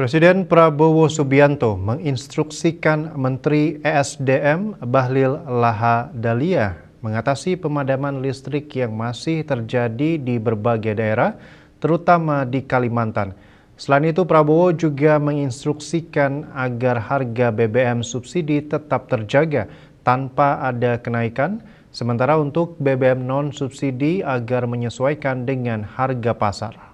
Presiden Prabowo Subianto menginstruksikan Menteri ESDM Bahlil Lahadalia mengatasi pemadaman listrik yang masih terjadi di berbagai daerah, terutama di Kalimantan. Selain itu, Prabowo juga menginstruksikan agar harga BBM subsidi tetap terjaga tanpa ada kenaikan, sementara untuk BBM non-subsidi agar menyesuaikan dengan harga pasar.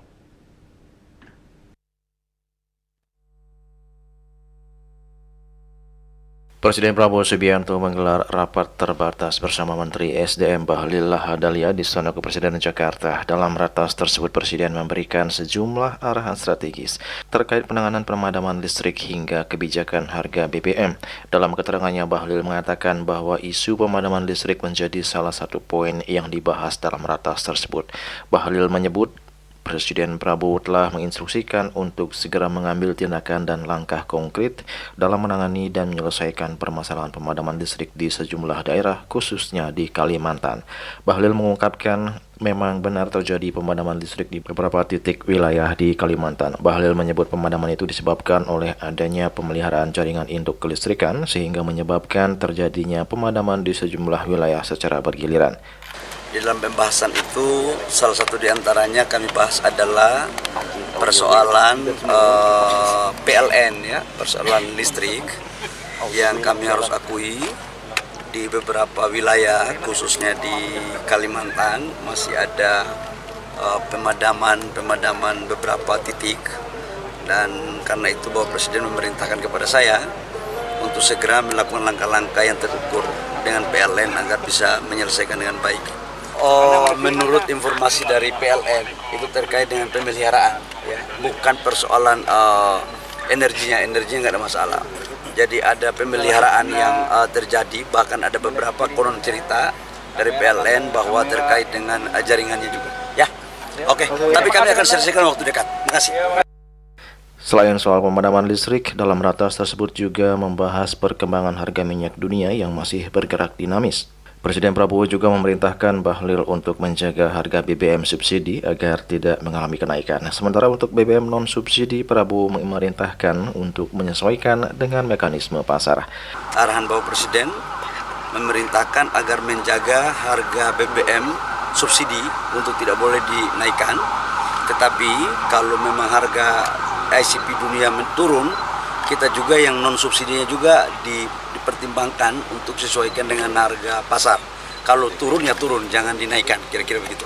Presiden Prabowo Subianto menggelar rapat terbatas bersama Menteri SDM Bahlil Lahadalia di Istana Kepresidenan Jakarta. Dalam ratas tersebut, Presiden memberikan sejumlah arahan strategis terkait penanganan pemadaman listrik hingga kebijakan harga BBM. Dalam keterangannya, Bahlil mengatakan bahwa isu pemadaman listrik menjadi salah satu poin yang dibahas dalam ratas tersebut. Bahlil menyebut Presiden Prabowo telah menginstruksikan untuk segera mengambil tindakan dan langkah konkret dalam menangani dan menyelesaikan permasalahan pemadaman listrik di sejumlah daerah, khususnya di Kalimantan. Bahlil mengungkapkan memang benar terjadi pemadaman listrik di beberapa titik wilayah di Kalimantan. Bahlil menyebut pemadaman itu disebabkan oleh adanya pemeliharaan jaringan induk kelistrikan sehingga menyebabkan terjadinya pemadaman di sejumlah wilayah secara bergiliran. Di dalam pembahasan itu, salah satu diantaranya kami bahas adalah persoalan PLN, ya, persoalan listrik yang kami harus akui di beberapa wilayah, khususnya di Kalimantan masih ada pemadaman beberapa titik, dan karena itu Bapak Presiden memerintahkan kepada saya untuk segera melakukan langkah-langkah yang terukur dengan PLN agar bisa menyelesaikan dengan baik. Menurut informasi dari PLN itu terkait dengan pemeliharaan, ya, bukan persoalan energinya nggak ada masalah. Jadi ada pemeliharaan yang terjadi, bahkan ada beberapa konon cerita dari PLN bahwa terkait dengan jaringannya juga. Ya, oke. Tapi kami akan selesaikan waktu dekat. Terima kasih. Selain soal pemadaman listrik, dalam ratas tersebut juga membahas perkembangan harga minyak dunia yang masih bergerak dinamis. Presiden Prabowo juga memerintahkan Bahlil untuk menjaga harga BBM subsidi agar tidak mengalami kenaikan. Sementara untuk BBM non-subsidi, Prabowo memerintahkan untuk menyesuaikan dengan mekanisme pasar. Arahan Bapak Presiden memerintahkan agar menjaga harga BBM subsidi untuk tidak boleh dinaikkan. Tetapi kalau memang harga ICP dunia turun, kita juga yang non-subsidinya juga dipertimbangkan untuk sesuaikan dengan harga pasar. Kalau turun ya turun, jangan dinaikkan, kira-kira begitu.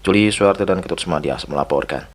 Juli Suharto dan Ketut Semadias melaporkan.